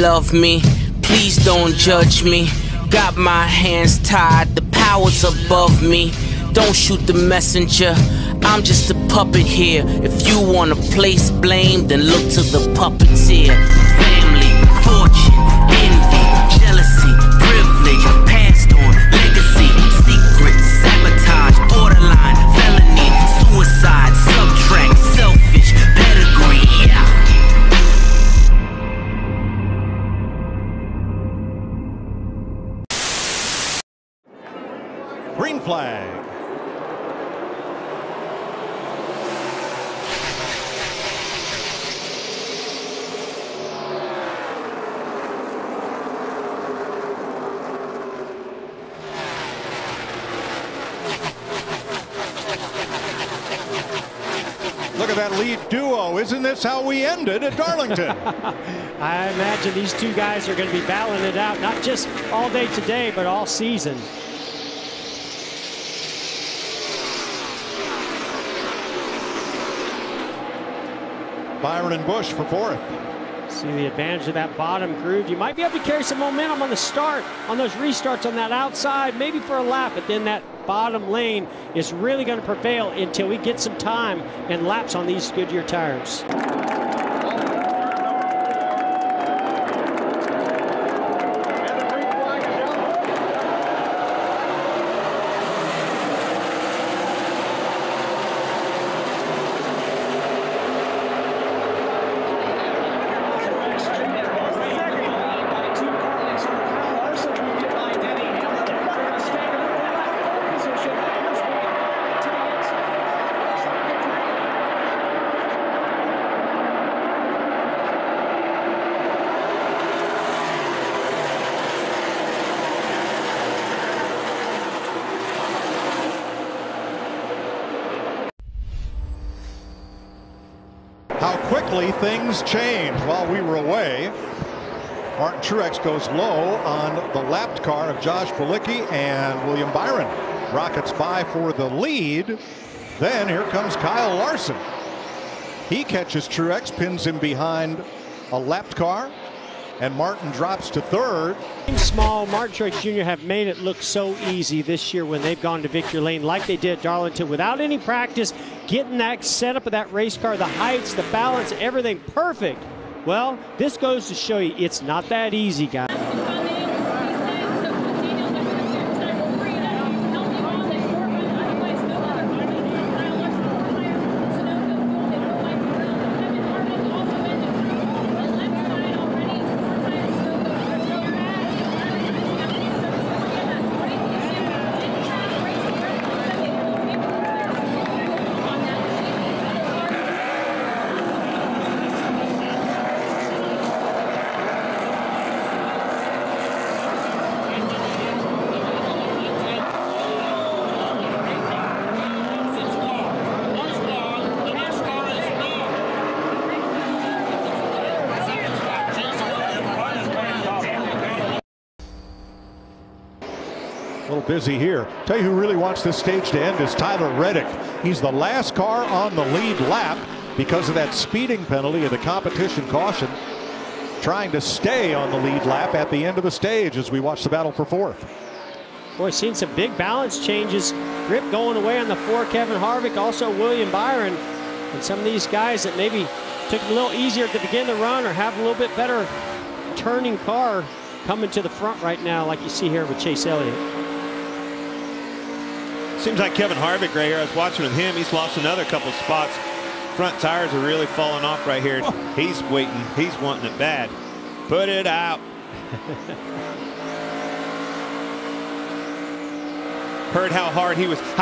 love me, please don't judge me. Got my hands tied, the power's above me. Don't shoot the messenger, I'm just a puppet here. If you wanna place blame, then look to the puppeteer. Family, fortune, envy, jealousy, privilege, passed on, legacy, secret, sabotage, borderline, felony, suicide, subtract, selfish, pedigree, yeah. Green flag. Look at that lead duo. Isn't this how we ended at Darlington? I imagine these two guys are going to be battling it out, not just all day today, but all season. Byron and Busch for fourth. See the advantage of that bottom groove. You might be able to carry some momentum on the start, on those restarts on that outside, maybe for a lap, but then that bottom lane is really going to prevail until we get some time and laps on these Goodyear tires. How quickly things change while we were away. Martin Truex goes low on the lapped car of Josh Bilicki, and William Byron rockets by for the lead. Then here comes Kyle Larson. He catches Truex, pins him behind a lapped car, and Martin drops to third. Small, Martin Truex Jr. have made it look so easy this year when they've gone to victory lane like they did at Darlington without any practice, getting that setup of that race car, the heights, the balance, everything perfect. Well, this goes to show you it's not that easy, guys. A little busy here. Tell you who really wants this stage to end is Tyler Reddick. He's the last car on the lead lap because of that speeding penalty of the competition caution. Trying to stay on the lead lap at the end of the stage as we watch the battle for fourth. Boy, seen some big balance changes. Grip going away on the four, Kevin Harvick, also William Byron. And some of these guys that maybe took it a little easier to begin the run or have a little bit better turning car coming to the front right now, like you see here with Chase Elliott. Seems like Kevin Harvick right here. I was watching with him. He's lost another couple spots. Front tires are really falling off right here. He's waiting. He's wanting it bad. Put it out. Heard how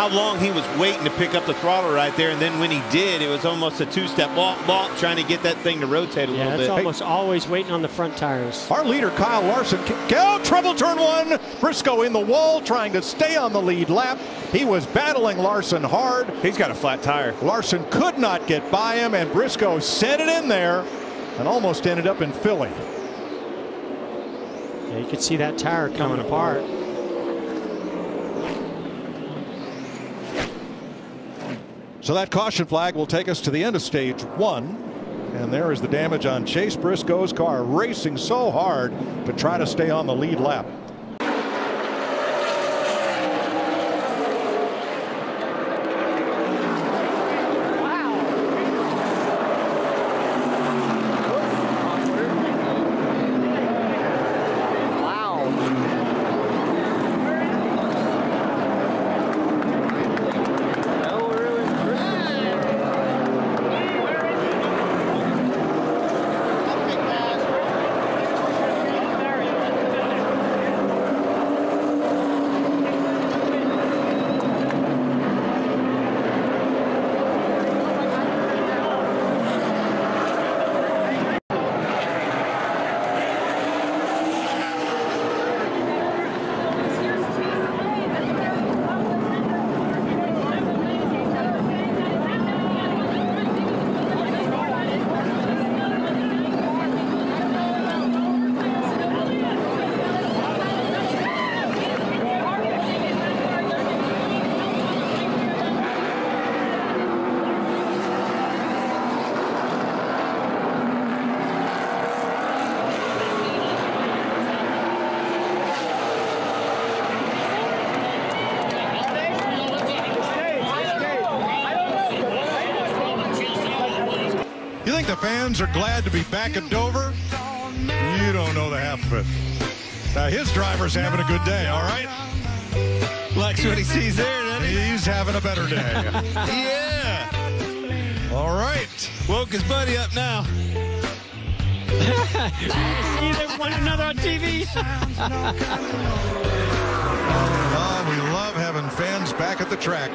long he was waiting to pick up the throttle right there, and then when he did, it was almost a two-step walk, trying to get that thing to rotate a little bit. Yeah, it's almost always waiting on the front tires. Our leader, Kyle Larson, trouble turn one. Briscoe in the wall, trying to stay on the lead lap. He was battling Larson hard. He's got a flat tire. Larson could not get by him, and Briscoe sent it in there and almost ended up in Philly. Yeah, you could see that tire coming apart. So that caution flag will take us to the end of stage one. And there is the damage on Chase Briscoe's car, racing so hard to try to stay on the lead lap. You think the fans are glad to be back at Dover? You don't know the half of it. Now his driver's having a good day, all right? Likes what he sees there, doesn't he? He's having a better day. Yeah. All right. Woke his buddy up now. See them one another on TV. Oh, we love having fans back at the track.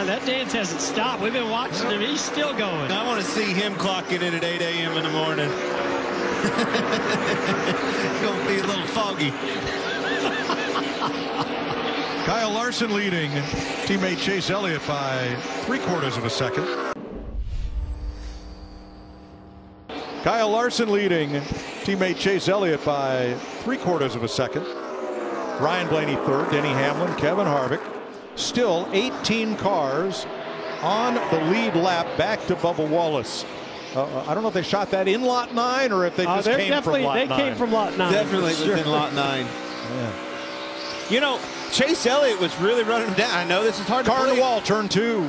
That dance hasn't stopped. We've been watching him. He's still going. I want to see him clocking in at 8 a.m. in the morning. It's going to be a little foggy. Kyle Larson leading teammate Chase Elliott by 3/4 of a second. Kyle Larson leading teammate Chase Elliott by 3/4 of a second. Ryan Blaney third, Denny Hamlin, Kevin Harvick. Still 18 cars on the lead lap back to Bubba Wallace. I don't know if they shot that in lot 9 or if they just came from lot 9. They came from lot 9. Definitely within lot 9. Yeah. You know, Chase Elliott was really running him down. I know this is hard Car to to believe. wall, turn 2.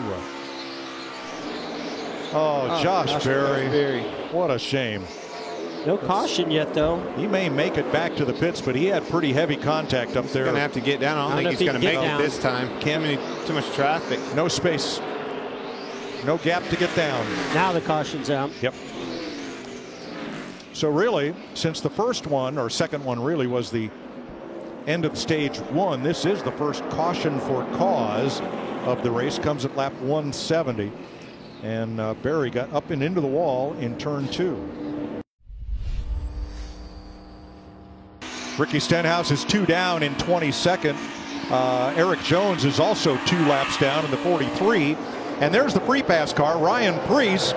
Oh, Josh Berry. What a shame. No caution yet, though. He may make it back to the pits, but he had pretty heavy contact up there. He's going to have to get down. I don't think he's going to make it this time. Can't be too much traffic. No space. No gap to get down. Now the caution's out. Yep. So really, since the first one, or second one really, was the end of stage 1, this is the first caution for cause of the race. Comes at lap 170. And Berry got up and into the wall in turn 2. Ricky Stenhouse is 2 down in 22nd. Eric Jones is also 2 laps down in the 43. And there's the free pass car, Ryan Preece.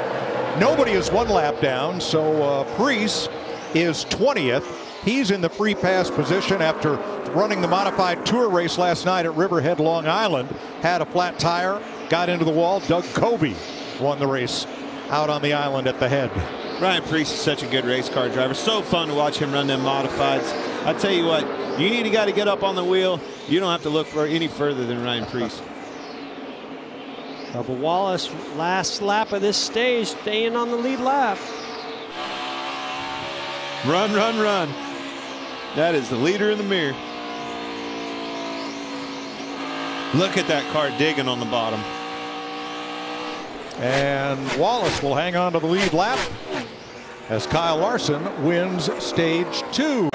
Nobody is 1 lap down, so Preece is 20th. He's in the free pass position after running the modified tour race last night at Riverhead, Long Island. Had a flat tire, got into the wall. Doug Coby won the race out on the island at the head. Ryan Preece is such a good race car driver. So fun to watch him run them modifieds. I tell you what, you need a guy to get up on the wheel. You don't have to look for any further than Ryan Preece. Bubba Wallace, last lap of this stage, staying on the lead lap. Run, run, run. That is the leader in the mirror. Look at that car digging on the bottom. And Wallace will hang on to the lead lap as Kyle Larson wins stage 2.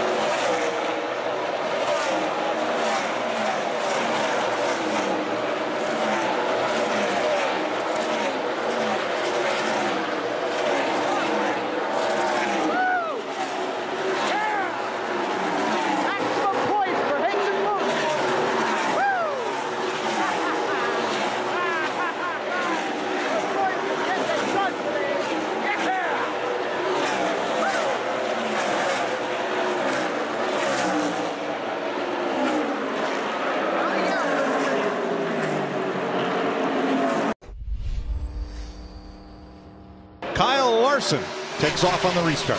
Larson takes off on the restart.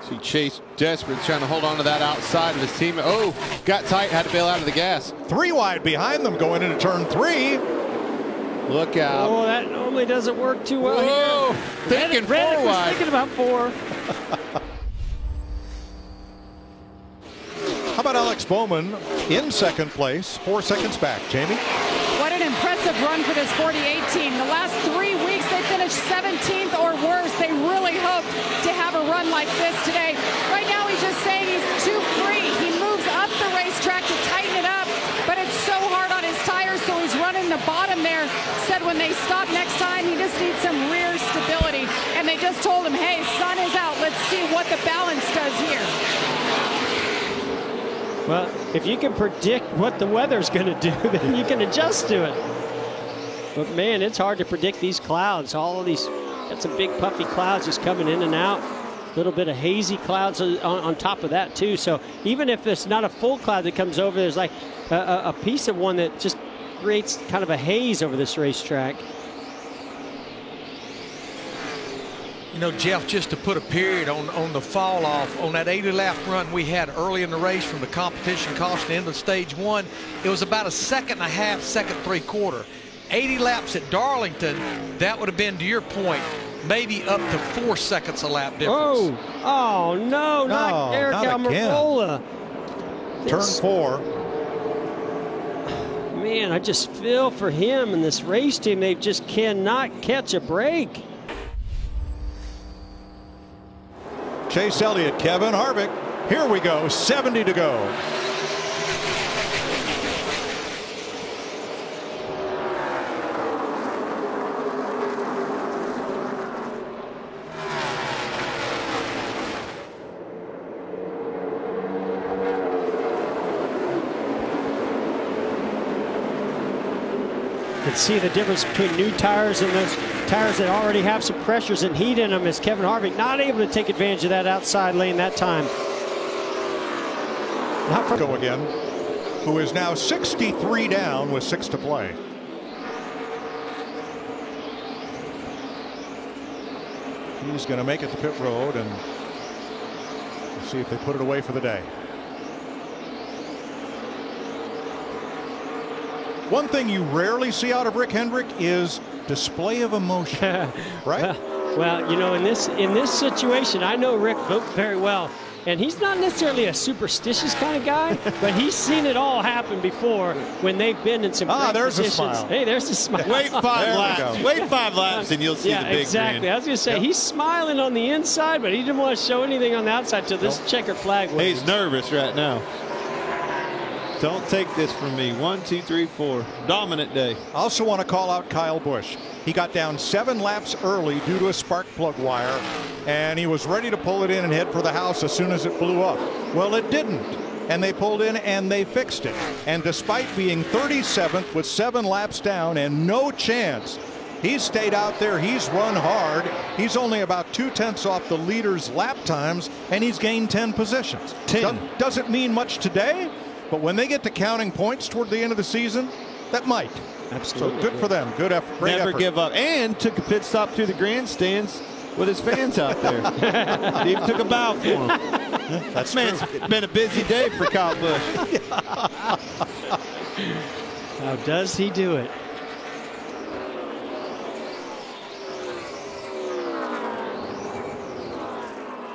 See Chase desperate, trying to hold on to that outside of his team. Oh, got tight, had to bail out of the gas. 3 wide behind them going into turn 3. Look out. Oh, that normally doesn't work too well. Whoa, here. thinking Reddick 4 was wide. thinking about 4. How about Alex Bowman in second place, 4 seconds back? Jamie? What an impressive run for this 48 team. The last 3 weeks they finished 17th or worse. They really hoped to have a run like this today. Right now he's just saying he's too free. He moves up the racetrack to tighten it up, but it's so hard on his tires, so he's running the bottom there. Said when they stop next time, he just needs some rear stability. And they just told him, hey, sun is out. Let's see what the balance does here. Well, if you can predict what the weather's going to do, then you can adjust to it. But man, it's hard to predict these clouds. All of these, got some big puffy clouds just coming in and out. A little bit of hazy clouds on top of that too. So even if it's not a full cloud that comes over, there's like a piece of one that just creates kind of a haze over this racetrack. You know, Jeff, just to put a period on the fall off on that 80-lap run we had early in the race from the competition caution into stage 1, it was about a second and a half, second 3/4. 80 laps at Darlington, that would have been, to your point, maybe up to 4 seconds a lap difference. Oh no, not Eric Almirola. Turn 4. Man, I just feel for him and this race team. They just cannot catch a break. Chase Elliott, Kevin Harvick. Here we go, 70 to go. You can see the difference between new tires and those tires that already have some pressures and heat in them, as Kevin Harvick not able to take advantage of that outside lane that time. Go again, who is now 63 down with 6 to play. He's going to make it to pit road and see if they put it away for the day. One thing you rarely see out of Rick Hendrick is display of emotion, right? Well, you know, in this situation, I know Rick very well, and he's not necessarily a superstitious kind of guy, but he's seen it all happen before when they've been in some great there's positions. a smile. Hey, there's a smile. Wait 5 laps. Wait 5 laps and you'll see the big exactly. grin. I was going to say, he's smiling on the inside, but he didn't want to show anything on the outside till this checkered flag went. He's nervous right now. Don't take this from me. 1, 2, 3, 4. Dominant day. I also want to call out Kyle Busch. He got down 7 laps early due to a spark plug wire, and he was ready to pull it in and head for the house as soon as it blew up. Well, it didn't, and they pulled in and they fixed it. And despite being 37th with 7 laps down and no chance, he's stayed out there. He's run hard. He's only about 2/10 off the leader's lap times, and he's gained 10 positions. 10. Doesn't mean much today, but when they get to counting points toward the end of the season, that might. Absolutely. So good for them. Good effort. Great Never effort. give up. And took a pit stop through the grandstands with his fans out there. He even took a bow for him. That's Man's true. been a busy day for Kyle Busch. How does he do it?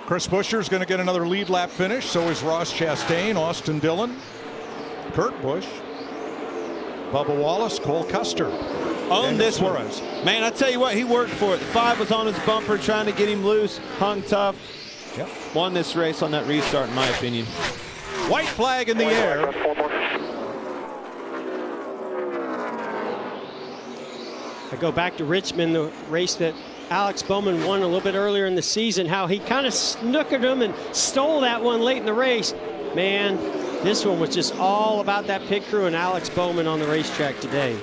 Chris Buescher's going to get another lead lap finish. So is Ross Chastain, Austin Dillon, Kurt Busch, Bubba Wallace, Cole Custer. On this one. Suarez. Man, I tell you what, he worked for it. The 5 was on his bumper, trying to get him loose, hung tough. Yep. Won this race on that restart, in my opinion. White flag in the air. I go back to Richmond, the race that Alex Bowman won a little bit earlier in the season, how he kind of snookered him and stole that one late in the race. Man, this one was just all about that pit crew and Alex Bowman on the racetrack today.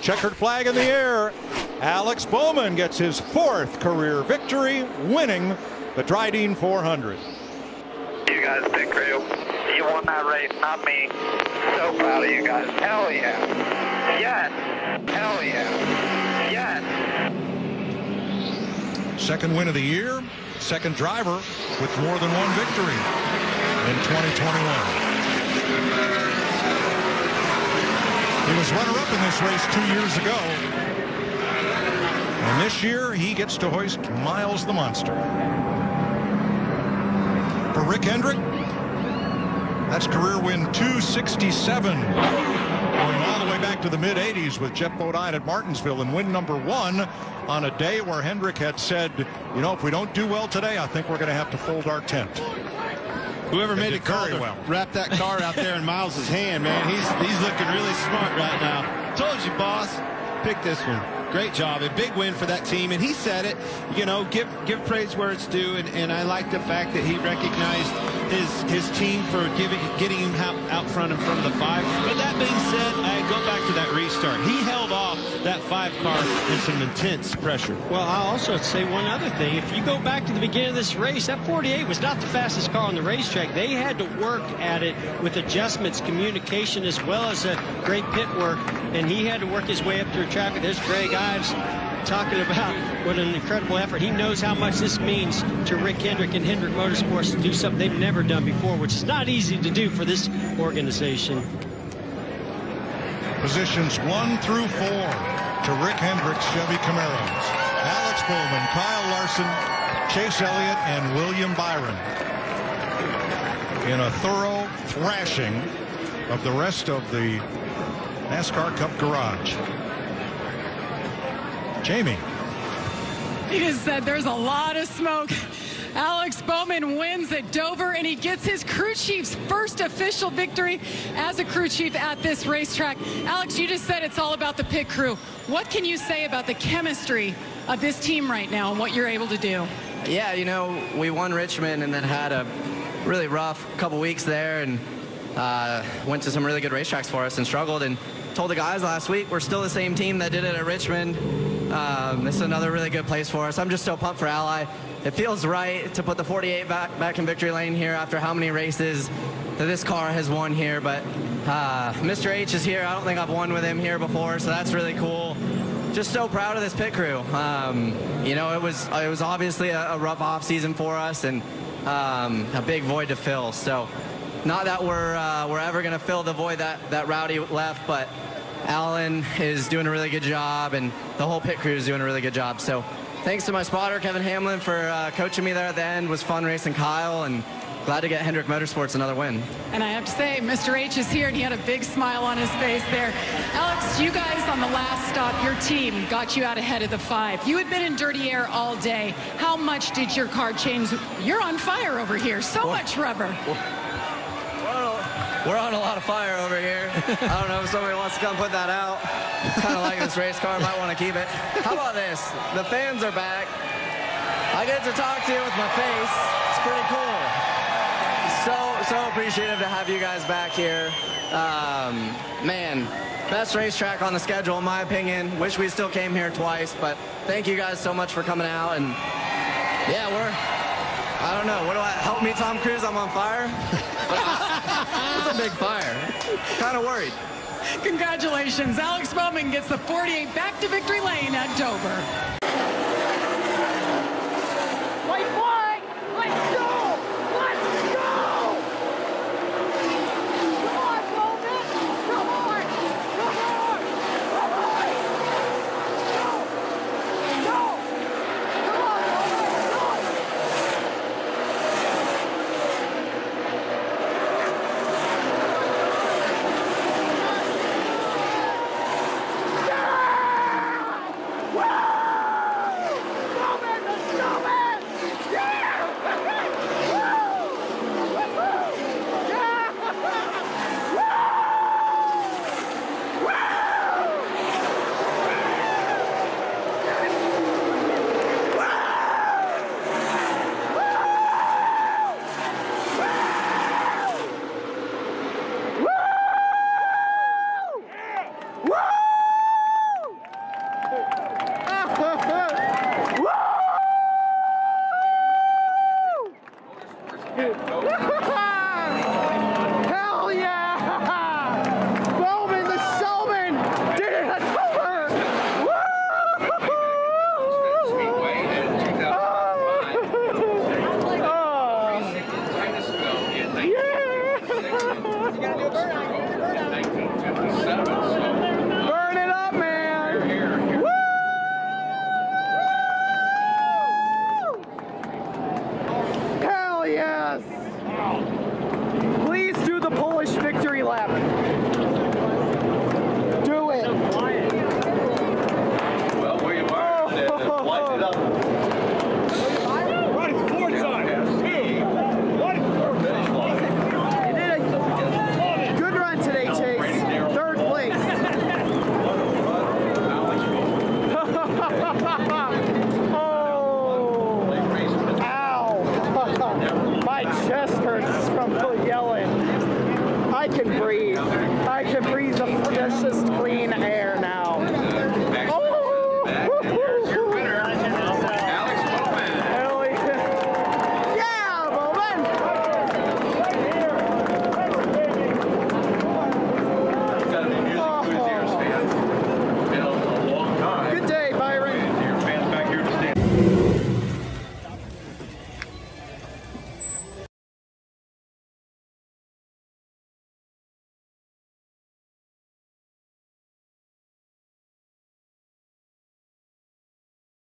Checkered flag in the air. Alex Bowman gets his 4th career victory, winning the Dryden 400. You got guys, pit crew. You won that race, not me. So proud of you guys. Hell yeah. Yes. Hell yeah. Yes. Second win of the year, second driver with more than one victory in 2021. He was runner-up in this race 2 years ago. And this year, he gets to hoist Miles the Monster. For Rick Hendrick, that's career win 267. Going all the way back to the mid-'80s with Jeff Bodine at Martinsville, and win number 1 on a day where Hendrick had said, you know, if we don't do well today, I think we're going to have to fold our tent. Whoever made it call to wrap that car out there in Miles's hand, man, he's looking really smart right now. Told you, boss. Pick this one. Great job. A big win for that team. And he said it, you know, give praise where it's due. And I like the fact that he recognized his team for getting him out front in front of the 5. But that being said, I go back to that restart. He held off that 5 car in some intense pressure. Well, I'll also say one other thing. If you go back to the beginning of this race, that 48 was not the fastest car on the racetrack. They had to work at it with adjustments, communication, as well as a great pit work. And he had to work his way up through traffic. There's Greg Ives talking about what an incredible effort. He knows how much this means to Rick Hendrick and Hendrick Motorsports to do something they've never done before, which is not easy to do for this organization. Positions 1 through 4 to Rick Hendrick's Chevy Camaros. Alex Bowman, Kyle Larson, Chase Elliott, and William Byron in a thorough thrashing of the rest of the NASCAR Cup garage. Jamie. He just said there's a lot of smoke. Alex Bowman wins at Dover, and he gets his crew chief's first official victory as a crew chief at this racetrack. Alex, you just said it's all about the pit crew. What can you say about the chemistry of this team right now and what you're able to do? Yeah, you know, we won Richmond and then had a really rough couple weeks there, and went to some really good racetracks for us and struggled, and told the guys last week we're still the same team that did it at Richmond. This is another really good place for us. I'm just so pumped for Ally. It feels right to put the 48 back in victory lane here after how many races that this car has won here. But Mr. H is here. I don't think I've won with him here before, so that's really cool. Just so proud of this pit crew. You know, it was obviously a rough off season for us, and a big void to fill. So not that we're ever going to fill the void that Rowdy left, but Alan is doing a really good job, and the whole pit crew is doing a really good job. So thanks to my spotter, Kevin Hamlin, for coaching me there at the end. It was fun racing Kyle, and glad to get Hendrick Motorsports another win. And I have to say, Mr. H is here, and he had a big smile on his face there. Alex, you guys on the last stop, your team got you out ahead of the 5. You had been in dirty air all day. How much did your car change? You're on fire over here. So much rubber. We're on a lot of fire over here. I don't know if somebody wants to come put that out. Kind of like this race car, might want to keep it. How about this? The fans are back. I get to talk to you with my face. It's pretty cool. So appreciative to have you guys back here. Man, best racetrack on the schedule, in my opinion. Wish we still came here twice, but thank you guys so much for coming out. And yeah, I don't know. What do I help me, Tom Cruise? I'm on fire. It's a big fire. Kind of worried. Congratulations. Alex Bowman gets the 48 back to victory lane at Dover. White flag! Let's go! Let's go! Come on, Bowman! Come on! Come on! Come on! Go! Go! Come on, Bowman! Go! Yeah!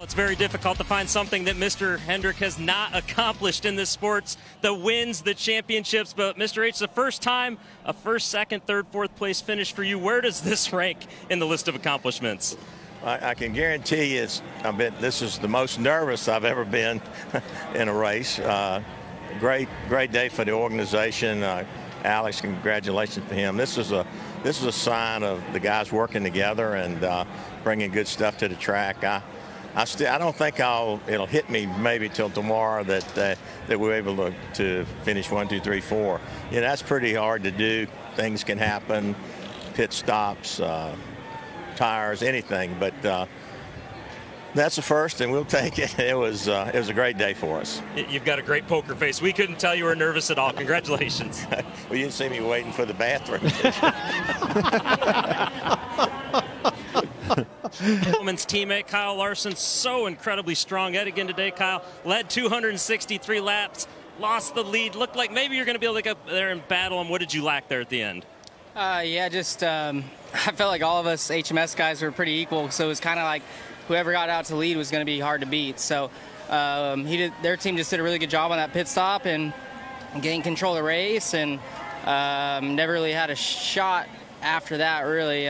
It's very difficult to find something that Mr. Hendrick has not accomplished in this sports, the wins, the championships. But Mr. H, the first time a first, second, third, fourth place finish for you. Where does this rank in the list of accomplishments? I can guarantee you this is the most nervous I've ever been in a race. Great day for the organization. Alex, congratulations to him. This is a sign of the guys working together and bringing good stuff to the track. I don't think it'll hit me maybe till tomorrow that we're able to finish 1, 2, 3, 4. Yeah, that's pretty hard to do. Things can happen, pit stops, tires, anything. But that's the first, and we'll take it. It was a great day for us. You've got a great poker face. We couldn't tell you were nervous at all. Congratulations. Well, you didn't see me waiting for the bathroom. Bowman's teammate Kyle Larson, so incredibly strong yet again today. Kyle led 263 laps, lost the lead. Looked like maybe you're going to be able to get up there and battle him. What did you lack there at the end? Yeah, just I felt like all of us HMS guys were pretty equal, so it was kind of like whoever got out to lead was going to be hard to beat. So their team just did a really good job on that pit stop and getting control of the race, and never really had a shot after that, really.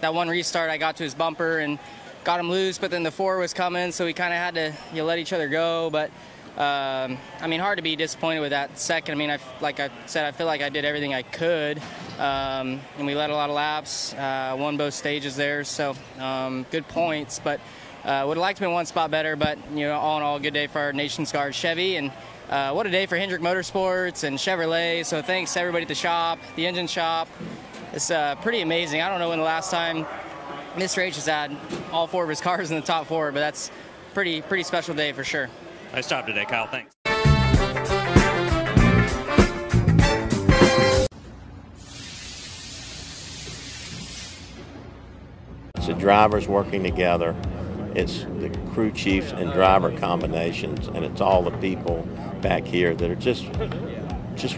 That one restart, I got to his bumper and got him loose, but then the 4 was coming, so we kind of had to let each other go. But I mean, hard to be disappointed with that second. I mean, like I said, I feel like I did everything I could, and we led a lot of laps, won both stages there, so good points. But would have liked to be one spot better, but all in all, good day for our Nation's Guard Chevy, and what a day for Hendrick Motorsports and Chevrolet. So thanks to everybody at the shop, the engine shop. It's pretty amazing. I don't know when the last time Mr. H has had all 4 of his cars in the top 4, but that's pretty special day for sure. Nice job today, Kyle. Thanks. It's the drivers working together. It's the crew chiefs and driver combinations, and it's all the people back here that are just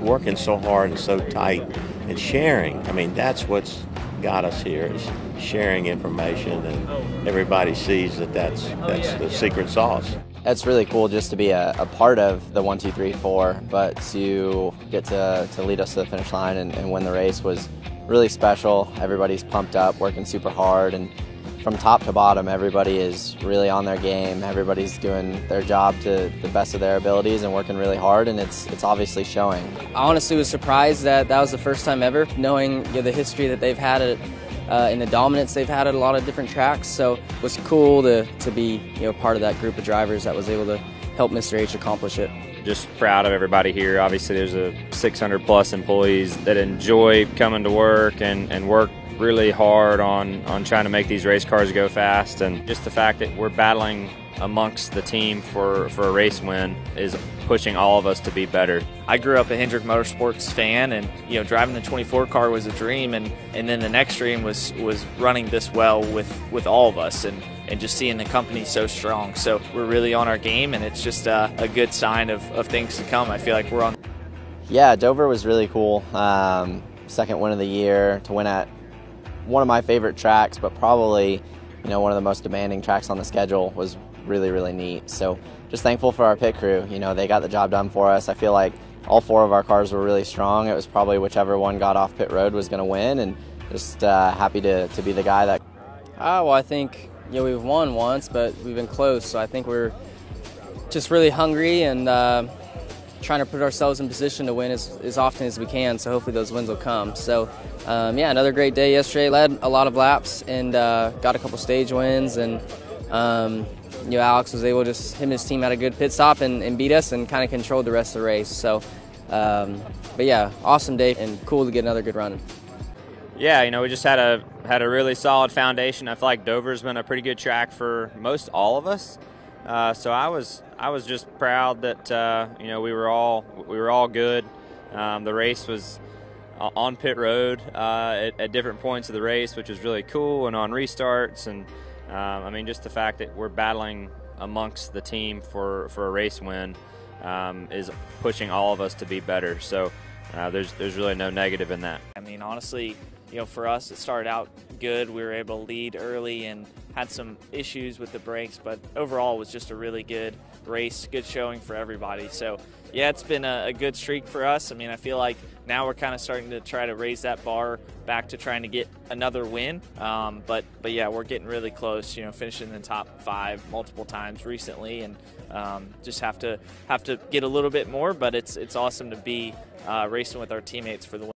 working so hard and so tight and sharing. I mean, that's what's got us here, is sharing information, and everybody sees that's the secret sauce. It's really cool just to be a part of the 1, 2, 3, 4, but to get to lead us to the finish line and win the race was really special. Everybody's pumped up, working super hard, and from top to bottom, everybody is really on their game. Everybody's doing their job to the best of their abilities and working really hard, and it's obviously showing. I honestly was surprised that was the first time ever, knowing the history that they've had and the dominance they've had at a lot of different tracks. So it was cool to be part of that group of drivers that was able to help Mr. H accomplish it. Just proud of everybody here. Obviously, there's 600+ employees that enjoy coming to work and work really hard on trying to make these race cars go fast, and just the fact that we're battling amongst the team for a race win is pushing all of us to be better. I grew up a Hendrick Motorsports fan, and driving the 24 car was a dream, and then the next dream was running this well with all of us, and just seeing the company so strong. So we're really on our game, and it's just a good sign of things to come. I feel like we're on. Yeah, Dover was really cool. Second win of the year, to win at one of my favorite tracks, but probably one of the most demanding tracks on the schedule was really neat. So just thankful for our pit crew. They got the job done for us. I feel like all 4 of our cars were really strong. It was probably whichever one got off pit road was going to win, and just happy to be the guy that. Well, I think we've won once, but we've been close. So I think we're just really hungry and trying to put ourselves in position to win as often as we can, so hopefully those wins will come. So yeah, another great day yesterday. Led a lot of laps and got a couple stage wins, and Alex was able him and his team had a good pit stop and beat us and kind of controlled the rest of the race. So but yeah, awesome day and cool to get another good run. Yeah, we just had a really solid foundation. I feel like Dover's been a pretty good track for most all of us. So I was just proud that we were all good. The race was on pit road at different points of the race, which was really cool, and on restarts, and I mean, just the fact that we're battling amongst the team for a race win is pushing all of us to be better. So there's really no negative in that. I mean, honestly, for us, it started out good. We were able to lead early and had some issues with the brakes, but overall it was just a really good race, good showing for everybody. So yeah, it's been a good streak for us. I mean, I feel like now we're kind of starting to try to raise that bar back to trying to get another win. But yeah, we're getting really close, finishing in the top 5 multiple times recently, and just have to get a little bit more, but it's awesome to be racing with our teammates for the win.